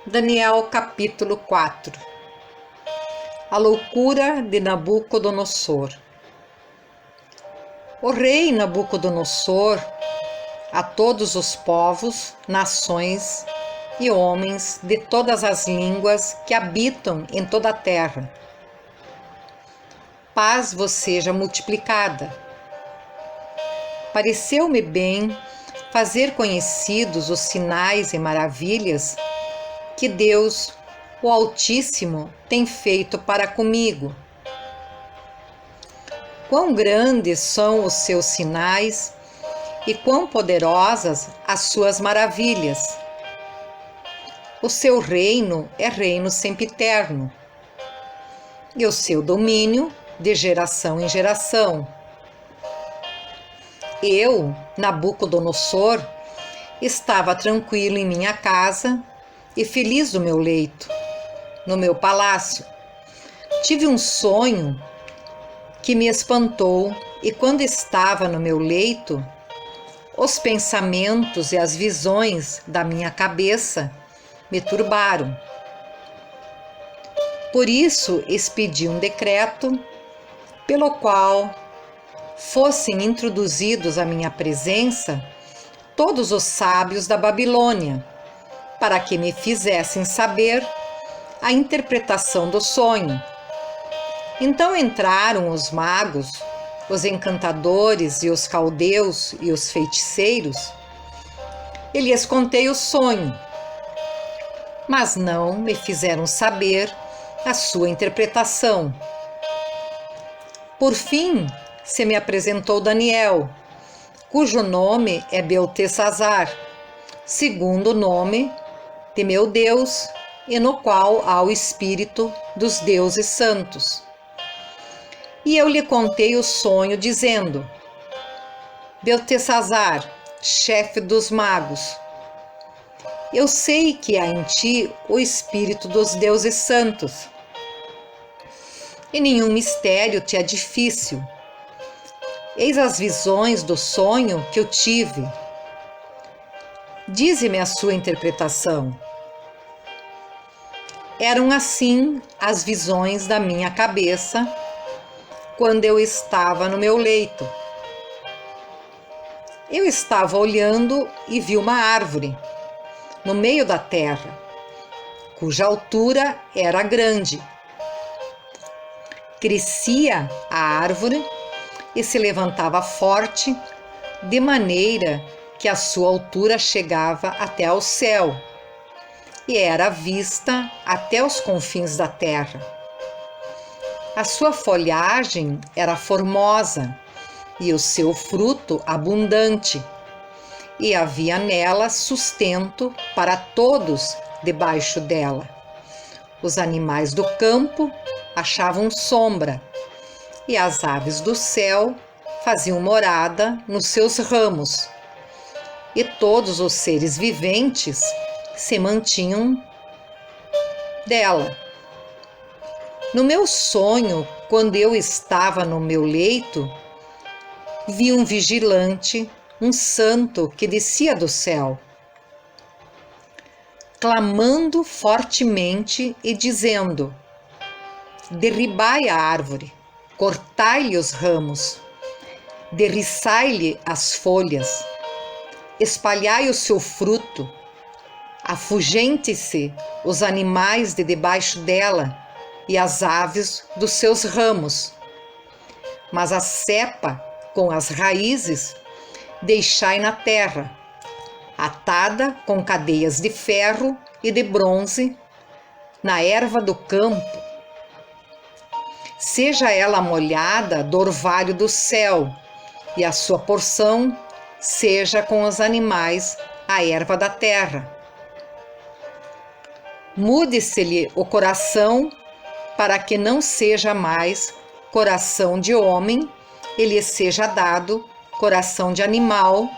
Daniel capítulo 4. A loucura de Nabucodonosor. O rei Nabucodonosor, a todos os povos, nações e homens de todas as línguas que habitam em toda a terra, paz vos seja multiplicada. Pareceu-me bem fazer conhecidos os sinais e maravilhas que Deus, o Altíssimo, tem feito para comigo. Quão grandes são os seus sinais e quão poderosas as suas maravilhas. O seu reino é reino sempiterno, e o seu domínio de geração em geração. Eu, Nabucodonosor, estava tranquilo em minha casa e feliz no meu leito, no meu palácio. Tive um sonho que me espantou, e quando estava no meu leito, os pensamentos e as visões da minha cabeça me turbaram. Por isso expedi um decreto pelo qual fossem introduzidos à minha presença todos os sábios da Babilônia, para que me fizessem saber a interpretação do sonho. Então entraram os magos, os encantadores e os caldeus e os feiticeiros, e lhes contei o sonho, mas não me fizeram saber a sua interpretação. Por fim, se me apresentou Daniel, cujo nome é Beltesazar, segundo o nome de meu Deus, e no qual há o Espírito dos deuses santos. E eu lhe contei o sonho, dizendo: Beltesazar, chefe dos magos, eu sei que há em ti o Espírito dos deuses santos, e nenhum mistério te é difícil. Eis as visões do sonho que eu tive. Dize-me a sua interpretação. Eram assim as visões da minha cabeça quando eu estava no meu leito. Eu estava olhando e vi uma árvore no meio da terra, cuja altura era grande. Crescia a árvore e se levantava forte, de maneira que a sua altura chegava até ao céu, e era vista até os confins da terra. A sua folhagem era formosa e o seu fruto abundante, e havia nela sustento para todos debaixo dela. Os animais do campo achavam sombra, e as aves do céu faziam morada nos seus ramos, e todos os seres viventes se mantinham dela. No meu sonho, quando eu estava no meu leito, vi um vigilante, um santo que descia do céu, clamando fortemente e dizendo: derribai a árvore, cortai-lhe os ramos, derriçai-lhe as folhas, espalhai o seu fruto, afugente-se os animais de debaixo dela e as aves dos seus ramos. Mas a cepa com as raízes deixai na terra, atada com cadeias de ferro e de bronze, na erva do campo. Seja ela molhada do orvalho do céu, e a sua porção seja com os animais a erva da terra. Mude-se-lhe o coração, para que não seja mais coração de homem, e lhe seja dado coração de animal,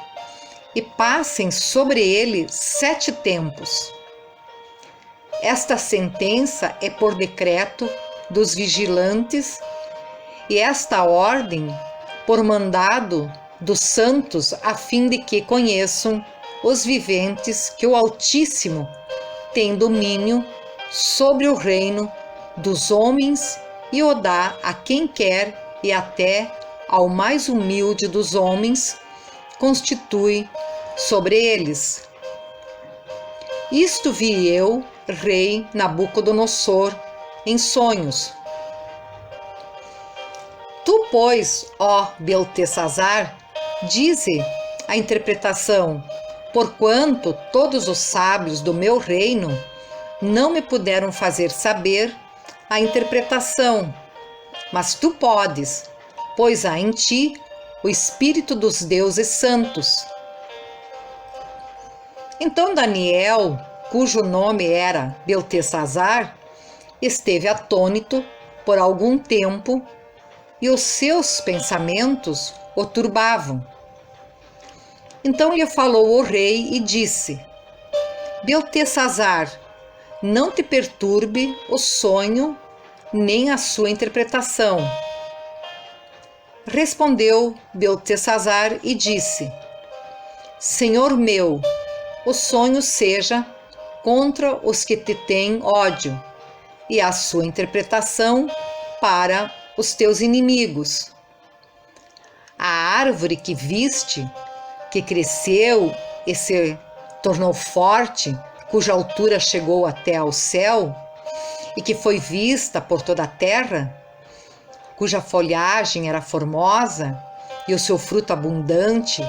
e passem sobre ele 7 tempos. Esta sentença é por decreto dos vigilantes, e esta ordem por mandado dos santos, a fim de que conheçam os viventes que o Altíssimo tem domínio sobre o reino dos homens e o dá a quem quer, e até ao mais humilde dos homens constitui sobre eles. Isto vi eu, rei Nabucodonosor, em sonhos. Tu, pois, ó Beltesazar, dize a interpretação, porquanto todos os sábios do meu reino não me puderam fazer saber a interpretação, mas tu podes, pois há em ti o espírito dos deuses santos. Então Daniel, cujo nome era Beltesazar, esteve atônito por algum tempo e os seus pensamentos o turbavam. Então lhe falou o rei e disse: Beltesazar, não te perturbe o sonho nem a sua interpretação. Respondeu Beltesazar e disse: Senhor meu, o sonho seja contra os que te têm ódio, e a sua interpretação para os teus inimigos. A árvore que viste, que cresceu e se tornou forte, cuja altura chegou até ao céu, e que foi vista por toda a terra, cuja folhagem era formosa e o seu fruto abundante,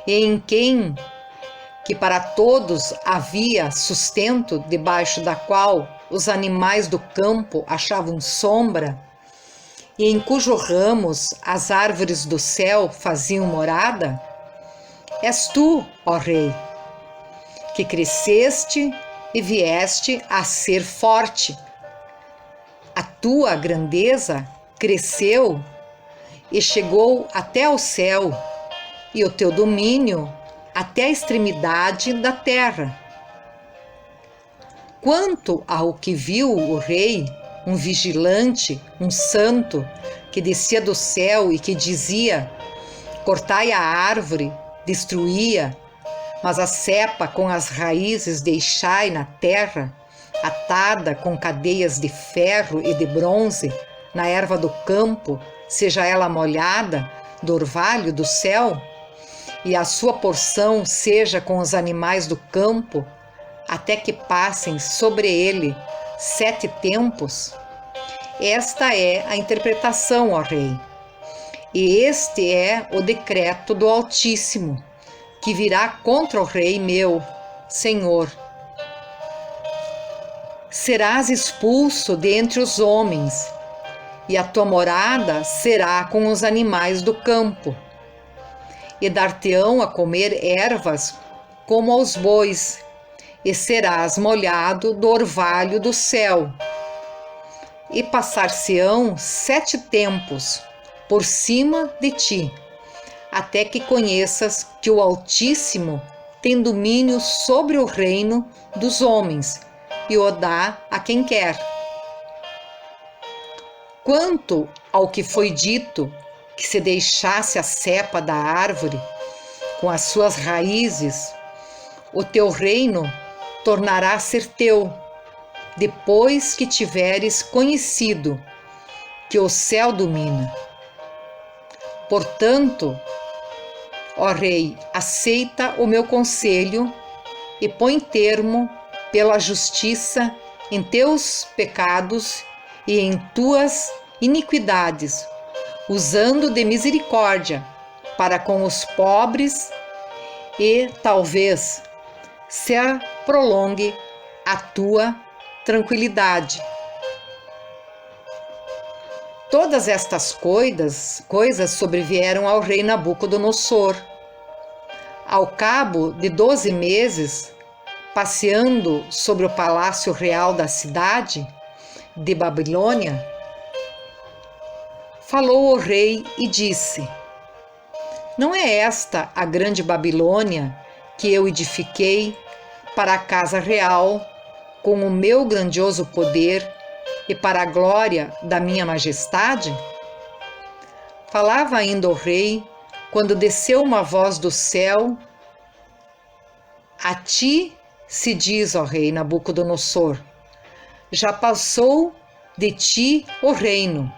e em quem que para todos havia sustento, debaixo da qual os animais do campo achavam sombra, e em cujos ramos as árvores do céu faziam morada? És tu, ó Rei, que cresceste e vieste a ser forte. A tua grandeza cresceu e chegou até ao céu, e o teu domínio até a extremidade da terra. Quanto ao que viu o rei, um vigilante, um santo, que descia do céu e que dizia: cortai a árvore, destruía, mas a cepa com as raízes deixai na terra, atada com cadeias de ferro e de bronze, na erva do campo, seja ela molhada do orvalho do céu, e a sua porção seja com os animais do campo, até que passem sobre ele 7 tempos. Esta é a interpretação, ó Rei, e este é o decreto do Altíssimo, que virá contra o Rei meu, Senhor. Serás expulso de entre os homens, e a tua morada será com os animais do campo, e dar-te-ão a comer ervas como aos bois, e serás molhado do orvalho do céu. E passar-se-ão 7 tempos por cima de ti, até que conheças que o Altíssimo tem domínio sobre o reino dos homens, e o dá a quem quer. Quanto ao que foi dito, que se deixasse a cepa da árvore com as suas raízes, o teu reino tornará a ser teu, depois que tiveres conhecido que o céu domina. Portanto, ó Rei, aceita o meu conselho e põe termo pela justiça em teus pecados e em tuas iniquidades, usando de misericórdia para com os pobres, e talvez se prolongue a tua tranquilidade. Todas estas coisas sobrevieram ao rei Nabucodonosor. Ao cabo de 12 meses, passeando sobre o palácio real da cidade de Babilônia, falou o rei e disse: não é esta a grande Babilônia que eu edifiquei para a casa real com o meu grandioso poder e para a glória da minha majestade? Falava ainda o rei, quando desceu uma voz do céu: a ti se diz, ó rei Nabucodonosor, já passou de ti o reino.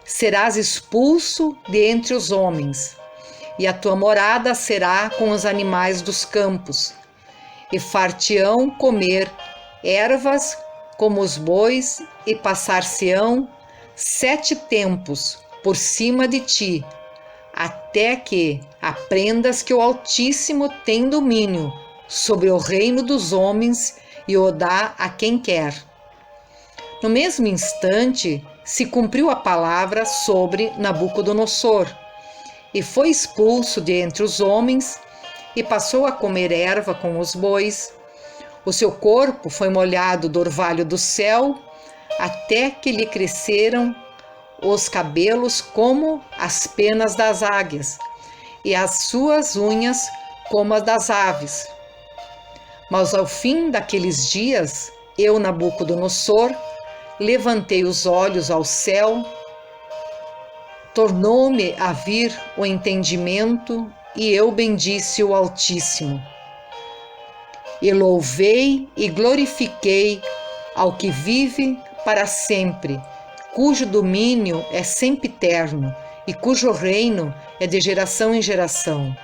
Serás expulso de entre os homens, e a tua morada será com os animais dos campos, e far-te-ão comer ervas como os bois, e passar-se-ão 7 tempos por cima de ti, até que aprendas que o Altíssimo tem domínio sobre o reino dos homens e o dá a quem quer. No mesmo instante, se cumpriu a palavra sobre Nabucodonosor, e foi expulso de entre os homens, e passou a comer erva com os bois. O seu corpo foi molhado do orvalho do céu, até que lhe cresceram os cabelos como as penas das águias, e as suas unhas como as das aves. Mas ao fim daqueles dias, eu, Nabucodonosor, levantei os olhos ao céu, tornou-me a vir o entendimento, e eu bendisse o Altíssimo. E louvei e glorifiquei ao que vive para sempre, cujo domínio é sempiterno e cujo reino é de geração em geração.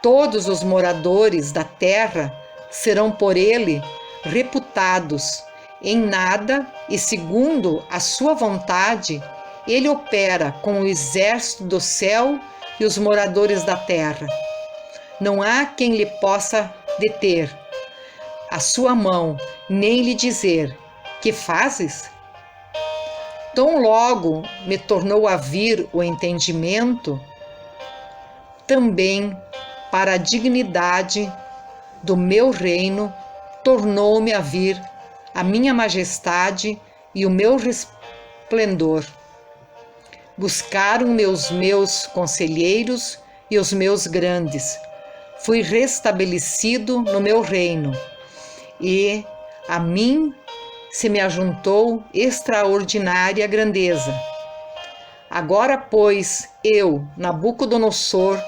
Todos os moradores da terra serão por ele reputados em nada, e segundo a sua vontade, ele opera com o exército do céu e os moradores da terra. Não há quem lhe possa deter a sua mão, nem lhe dizer: que fazes? Tão logo me tornou a vir o entendimento, também para a dignidade do meu reino tornou-me a vir a minha majestade e o meu resplendor. Buscaram meus conselheiros e os meus grandes. Fui restabelecido no meu reino, e a mim se me ajuntou extraordinária grandeza. Agora, pois, eu, Nabucodonosor,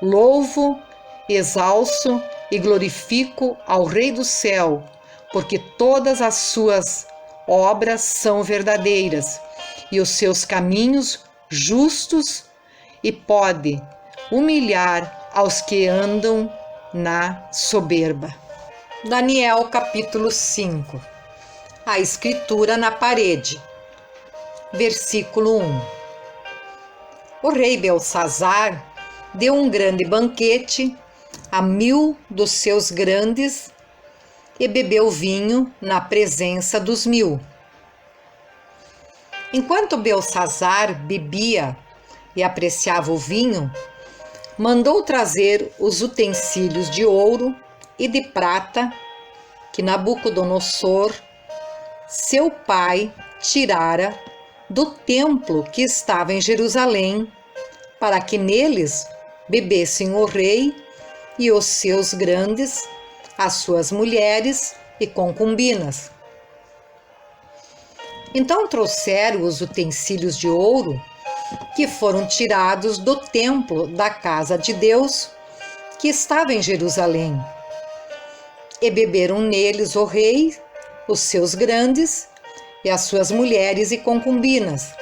louvo, exalço e glorifico ao Rei do céu, porque todas as suas obras são verdadeiras e os seus caminhos justos, e pode humilhar aos que andam na soberba. Daniel capítulo 5. A escritura na parede. Versículo 1. O rei Belsazar deu um grande banquete a 1000 dos seus grandes e bebeu vinho na presença dos 1000. Enquanto Belsazar bebia e apreciava o vinho, mandou trazer os utensílios de ouro e de prata que Nabucodonosor, seu pai, tirara do templo que estava em Jerusalém, para que neles bebessem o rei e os seus grandes, as suas mulheres e concubinas. Então trouxeram os utensílios de ouro que foram tirados do templo da casa de Deus, que estava em Jerusalém, e beberam neles o rei, os seus grandes e as suas mulheres e concubinas.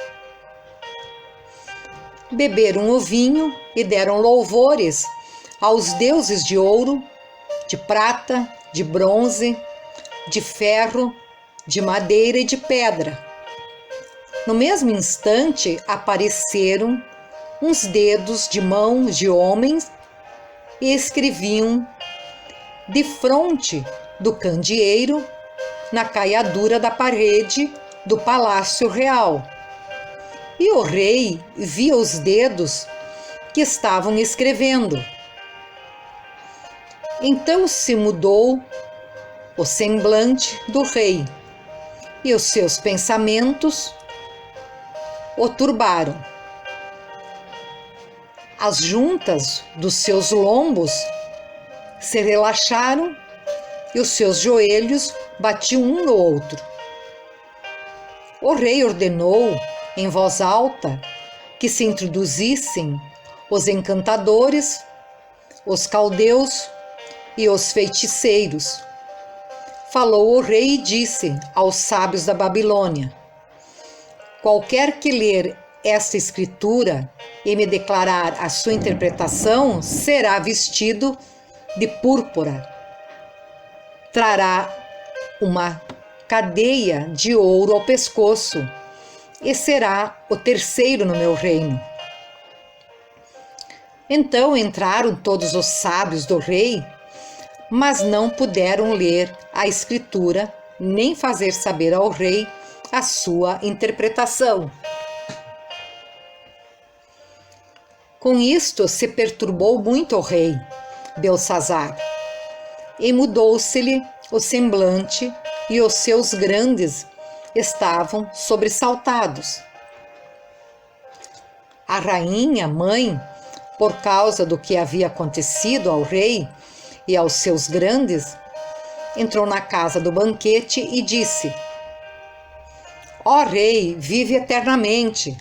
Beberam o vinho e deram louvores aos deuses de ouro, de prata, de bronze, de ferro, de madeira e de pedra. No mesmo instante apareceram uns dedos de mãos de homens e escreviam defronte do candeeiro na caiadura da parede do palácio real. E o rei via os dedos que estavam escrevendo. Então se mudou o semblante do rei, e os seus pensamentos o turbaram. As juntas dos seus lombos se relaxaram e os seus joelhos batiam um no outro. O rei ordenou em voz alta que se introduzissem os encantadores, os caldeus e os feiticeiros. Falou o rei e disse aos sábios da Babilônia: qualquer que ler esta escritura e me declarar a sua interpretação será vestido de púrpura. Trará uma cadeia de ouro ao pescoço e será o terceiro no meu reino. Então entraram todos os sábios do rei, mas não puderam ler a escritura nem fazer saber ao rei a sua interpretação. Com isto se perturbou muito o rei Beltsazar, e mudou-se-lhe o semblante, e os seus grandes estavam sobressaltados. A rainha, mãe, por causa do que havia acontecido ao rei e aos seus grandes, entrou na casa do banquete e disse: ó rei, vive eternamente.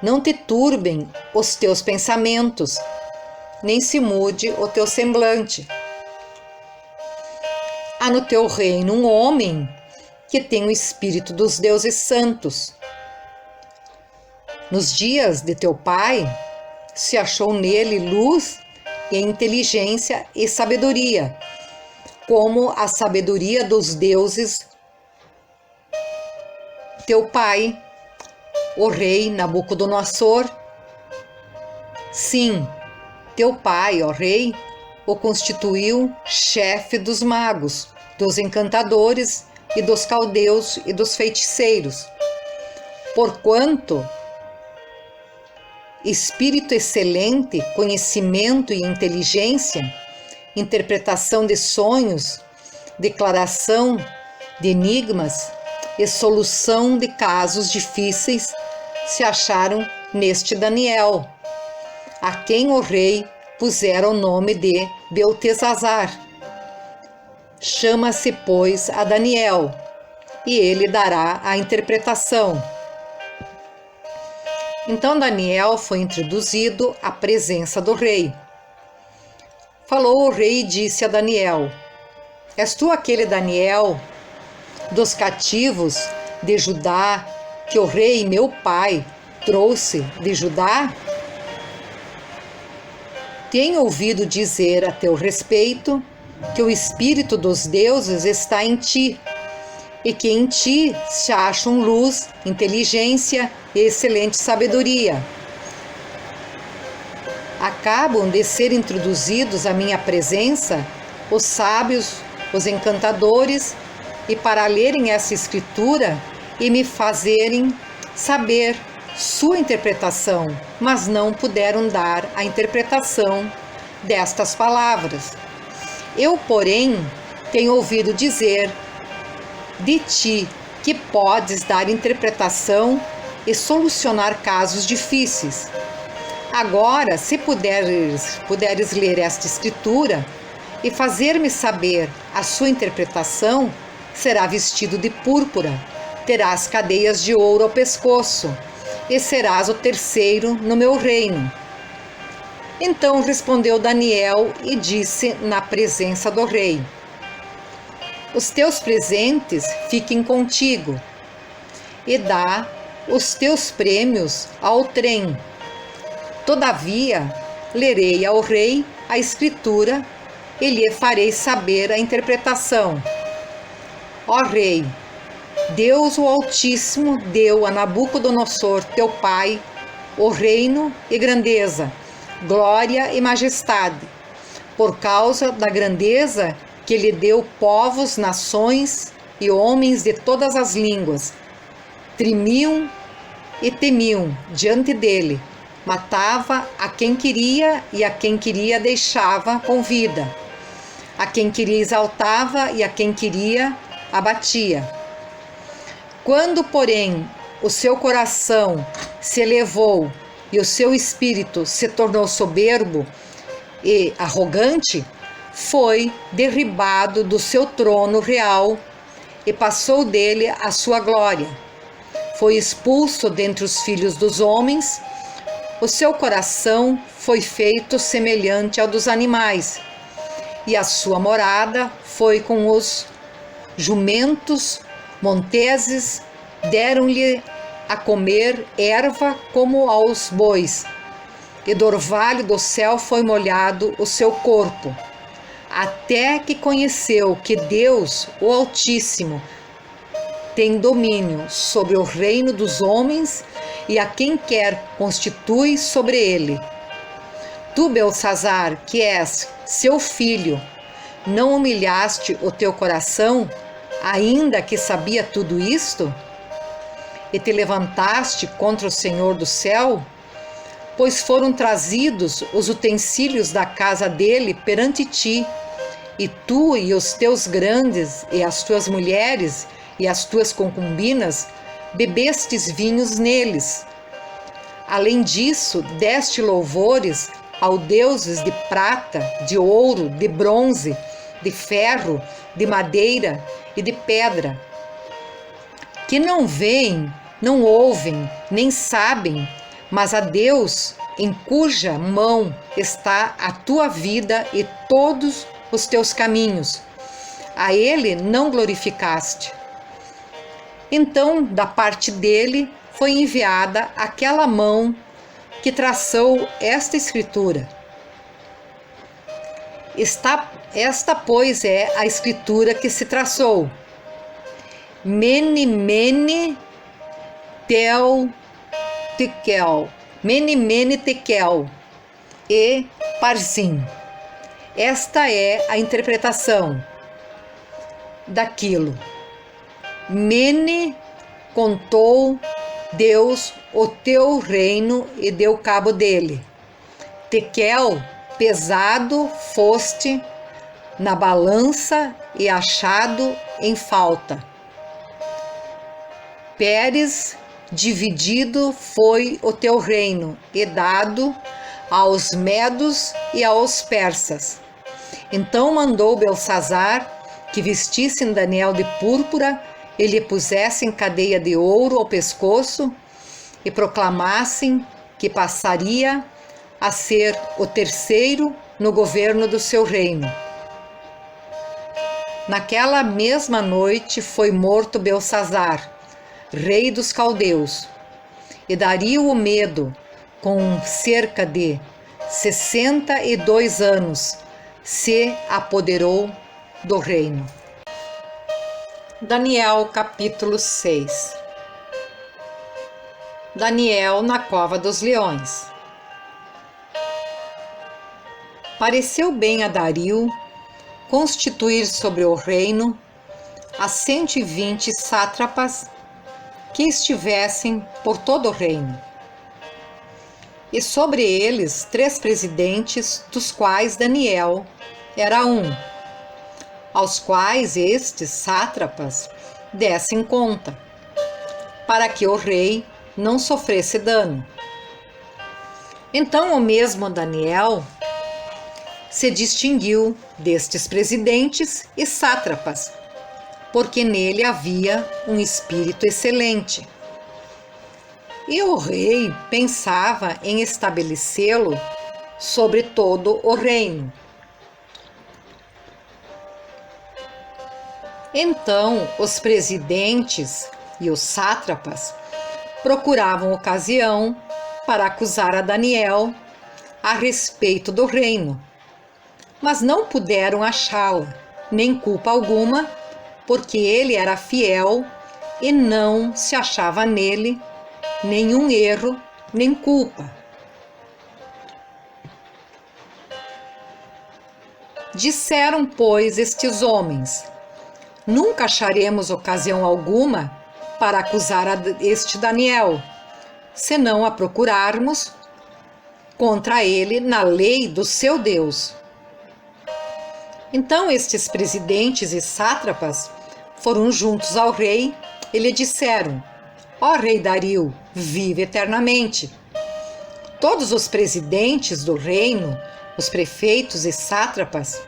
Não te turbem os teus pensamentos, nem se mude o teu semblante. Há no teu reino um homem que tem o espírito dos deuses santos. Nos dias de teu pai, se achou nele luz e inteligência e sabedoria, como a sabedoria dos deuses teu pai, o rei Nabucodonosor. Sim, teu pai, ó rei, o constituiu chefe dos magos, dos encantadores e dos caldeus e dos feiticeiros. Porquanto espírito excelente, conhecimento e inteligência, interpretação de sonhos, declaração de enigmas e solução de casos difíceis se acharam neste Daniel, a quem o rei pusera o nome de Beltesazar. Chama-se, pois, a Daniel, e ele dará a interpretação. Então Daniel foi introduzido à presença do rei. Falou o rei e disse a Daniel: és tu aquele Daniel dos cativos de Judá que o rei meu pai trouxe de Judá? Tenho ouvido dizer a teu respeito que o espírito dos deuses está em ti, e que em ti se acham luz, inteligência e excelente sabedoria. Acabam de ser introduzidos à minha presença os sábios, os encantadores, e para lerem essa escritura e me fazerem saber sua interpretação, mas não puderam dar a interpretação destas palavras. Eu, porém, tenho ouvido dizer de ti que podes dar interpretação e solucionar casos difíceis. Agora, se puderes ler esta escritura e fazer-me saber a sua interpretação, será vestido de púrpura, terás cadeias de ouro ao pescoço, e serás o terceiro no meu reino. Então respondeu Daniel e disse na presença do rei: os teus presentes fiquem contigo, e dá os teus prêmios ao trem. Todavia, lerei ao rei a escritura e lhe farei saber a interpretação. Ó rei, Deus o Altíssimo deu a Nabucodonosor, teu pai, o reino e grandeza, glória e majestade, por causa da grandeza que lhe deu povos, nações e homens de todas as línguas. Tremiam e temiam diante dele, matava a quem queria e a quem queria deixava com vida, a quem queria exaltava e a quem queria abatia. Quando, porém, o seu coração se elevou e o seu espírito se tornou soberbo e arrogante, foi derribado do seu trono real e passou dele a sua glória. Foi expulso dentre os filhos dos homens, o seu coração foi feito semelhante ao dos animais, e a sua morada foi com os jumentos monteses, deram-lhe a comer erva como aos bois, e do orvalho do céu foi molhado o seu corpo, até que conheceu que Deus, o Altíssimo, tem domínio sobre o reino dos homens e a quem quer constitui sobre ele. Tu, Beltsazar, que és seu filho, não humilhaste o teu coração, ainda que sabia tudo isto? E te levantaste contra o Senhor do céu? Pois foram trazidos os utensílios da casa dele perante ti, e tu e os teus grandes, e as tuas mulheres, e as tuas concubinas, bebestes vinhos neles. Além disso, deste louvores aos deuses de prata, de ouro, de bronze, de ferro, de madeira e de pedra, que não veem, não ouvem, nem sabem, mas a Deus, em cuja mão está a tua vida e todos os teus caminhos, a ele não glorificaste. Então, da parte dele, foi enviada aquela mão que traçou esta escritura. Esta, pois, é a escritura que se traçou. Mene, mene, tekel. Mene, mene, tekel. E Parzim. Esta é a interpretação daquilo. Mene, contou Deus o teu reino e deu cabo dele. Tekel, pesado foste na balança e achado em falta. Pérez, dividido foi o teu reino e dado aos medos e aos persas. Então mandou Beltsazar que vestissem Daniel de púrpura e lhe pusessem cadeia de ouro ao pescoço e proclamassem que passaria a ser o terceiro no governo do seu reino. Naquela mesma noite foi morto Beltsazar, rei dos caldeus, e Dario o Medo, com cerca de 62 anos, se apoderou do reino. Daniel capítulo 6. Daniel na cova dos leões. Pareceu bem a Dario constituir sobre o reino a 120 sátrapas que estivessem por todo o reino, e sobre eles 3 presidentes, dos quais Daniel era um, aos quais estes sátrapas dessem conta, para que o rei não sofresse dano. Então o mesmo Daniel se distinguiu destes presidentes e sátrapas, porque nele havia um espírito excelente. E o rei pensava em estabelecê-lo sobre todo o reino. Então os presidentes e os sátrapas procuravam ocasião para acusar a Daniel a respeito do reino, mas não puderam achá-la, nem culpa alguma, porque ele era fiel e não se achava nele nenhum erro nem culpa. Disseram, pois, estes homens: nunca acharemos ocasião alguma para acusar este Daniel, senão a procurarmos contra ele na lei do seu Deus. Então estes presidentes e sátrapas foram juntos ao rei e lhe disseram: ó rei Dario, vive eternamente. Todos os presidentes do reino, os prefeitos e sátrapas,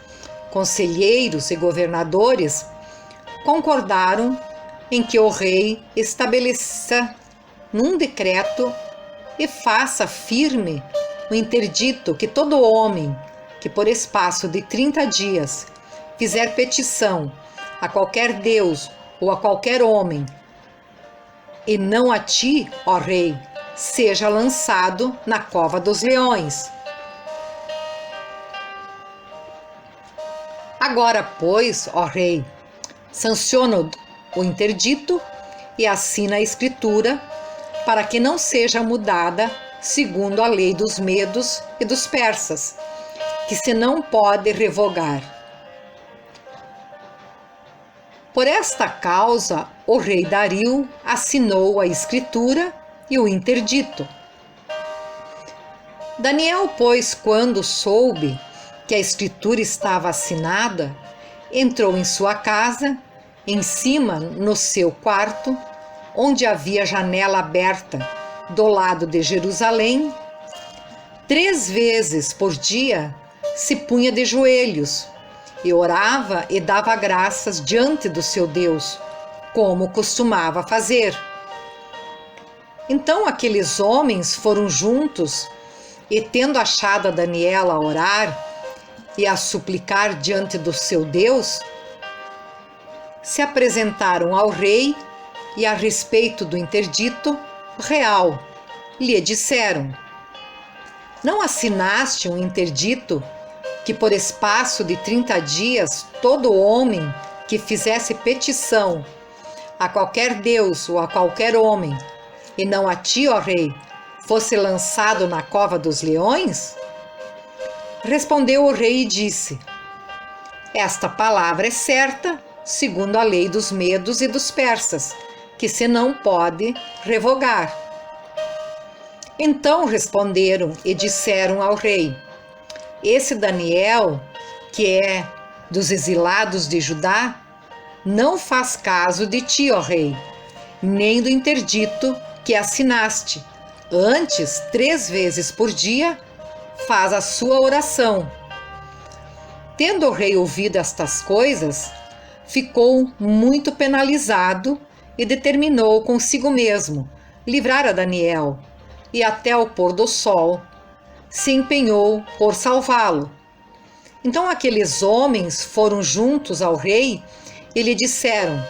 conselheiros e governadores, concordaram em que o rei estabeleça num decreto e faça firme o interdito que todo homem que por espaço de 30 dias fizer petição a qualquer Deus ou a qualquer homem, e não a ti, ó rei, seja lançado na cova dos leões. Agora, pois, ó rei, sanciona o interdito e assina a escritura para que não seja mudada segundo a lei dos medos e dos persas, que se não pode revogar. Por esta causa, o rei Dario assinou a escritura e o interdito. Daniel, pois, quando soube que a escritura estava assinada, entrou em sua casa, em cima no seu quarto, onde havia janela aberta do lado de Jerusalém. 3 vezes por dia se punha de joelhos e orava e dava graças diante do seu Deus, como costumava fazer. Então aqueles homens foram juntos e, tendo achado a Daniel a orar e a suplicar diante do seu Deus, se apresentaram ao rei e, a respeito do interdito real, lhe disseram: não assinaste um interdito que por espaço de 30 dias todo homem que fizesse petição a qualquer Deus ou a qualquer homem, e não a ti, ó rei, fosse lançado na cova dos leões? Respondeu o rei e disse: esta palavra é certa, segundo a lei dos medos e dos persas, que se não pode revogar. Então responderam e disseram ao rei: esse Daniel, que é dos exilados de Judá, não faz caso de ti, ó rei, nem do interdito que assinaste. Antes, 3 vezes por dia, faz a sua oração. Tendo o rei ouvido estas coisas, ficou muito penalizado e determinou consigo mesmo livrar a Daniel, e até o pôr do sol se empenhou por salvá-lo. Então aqueles homens foram juntos ao rei e lhe disseram: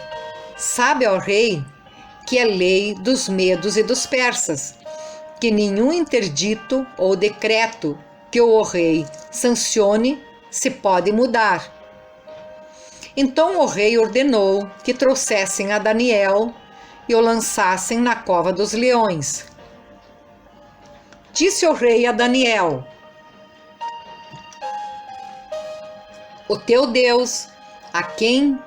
sabe, ó rei, que é lei dos medos e dos persas, que nenhum interdito ou decreto que o rei sancione se pode mudar. Então o rei ordenou que trouxessem a Daniel e o lançassem na cova dos leões. Disse o rei a Daniel: o teu Deus, a quem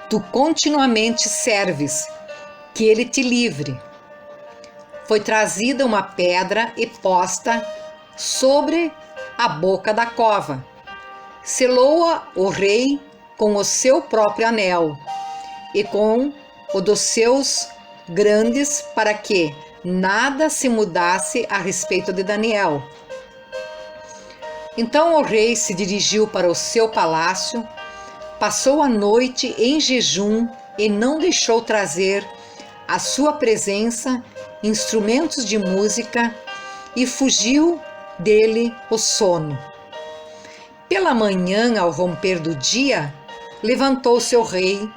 tu continuamente serves, que ele te livre. Foi trazida uma pedra e posta sobre a boca da cova. Selou-a o rei com o seu próprio anel e com o dos seus grandes, para que nada se mudasse a respeito de Daniel. Então o rei se dirigiu para o seu palácio, passou a noite em jejum e não deixou trazer à sua presença instrumentos de música, e fugiu dele o sono. Pela manhã, ao romper do dia, levantou-se o rei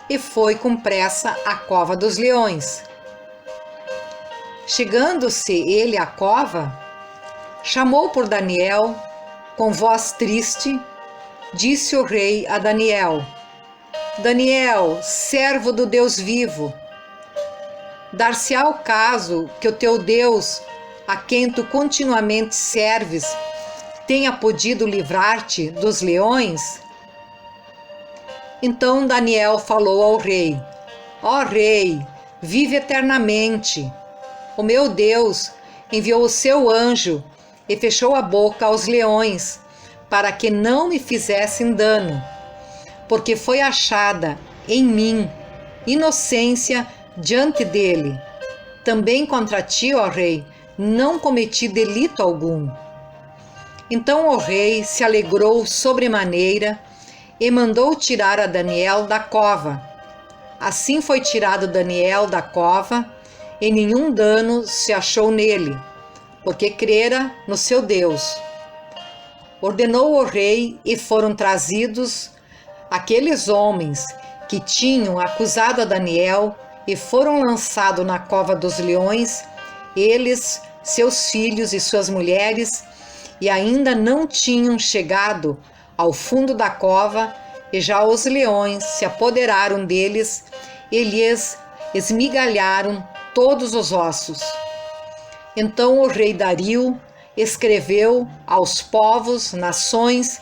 e foi com pressa à cova dos leões. Chegando-se ele à cova, chamou por Daniel, com voz triste, disse o rei a Daniel: Daniel, servo do Deus vivo, dar-se-á o caso que o teu Deus, a quem tu continuamente serves, tenha podido livrar-te dos leões? Então Daniel falou ao rei: ó rei, vive eternamente. O meu Deus enviou o seu anjo e fechou a boca aos leões, para que não me fizessem dano, porque foi achada em mim inocência diante dele. Também contra ti, ó rei, não cometi delito algum. Então o rei se alegrou sobremaneira e mandou tirar a Daniel da cova. Assim foi tirado Daniel da cova, e nenhum dano se achou nele, porque crera no seu Deus. ordenou o rei e foram trazidos aqueles homens que tinham acusado a Daniel e foram lançados na cova dos leões, eles, seus filhos e suas mulheres, e ainda não tinham chegado ao fundo da cova, e já os leões se apoderaram deles e lhes esmigalharam todos os ossos. Então o rei Dario escreveu aos povos, nações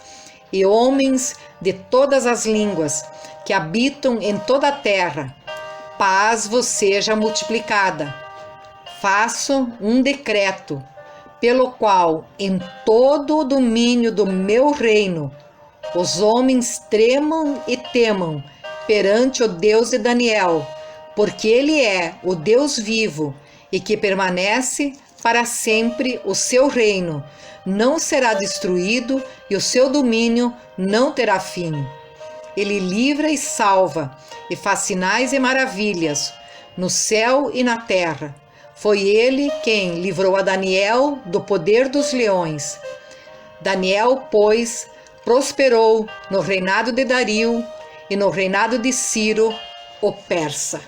e homens de todas as línguas que habitam em toda a terra: paz vos seja multiplicada. Faço um decreto, pelo qual em todo o domínio do meu reino os homens tremam e temam perante o Deus de Daniel, porque ele é o Deus vivo e que permanece para sempre. O seu reino não será destruído e o seu domínio não terá fim. Ele livra e salva e faz sinais e maravilhas no céu e na terra. Foi ele quem livrou a Daniel do poder dos leões. Daniel, pois, prosperou no reinado de Dario e no reinado de Ciro, o persa.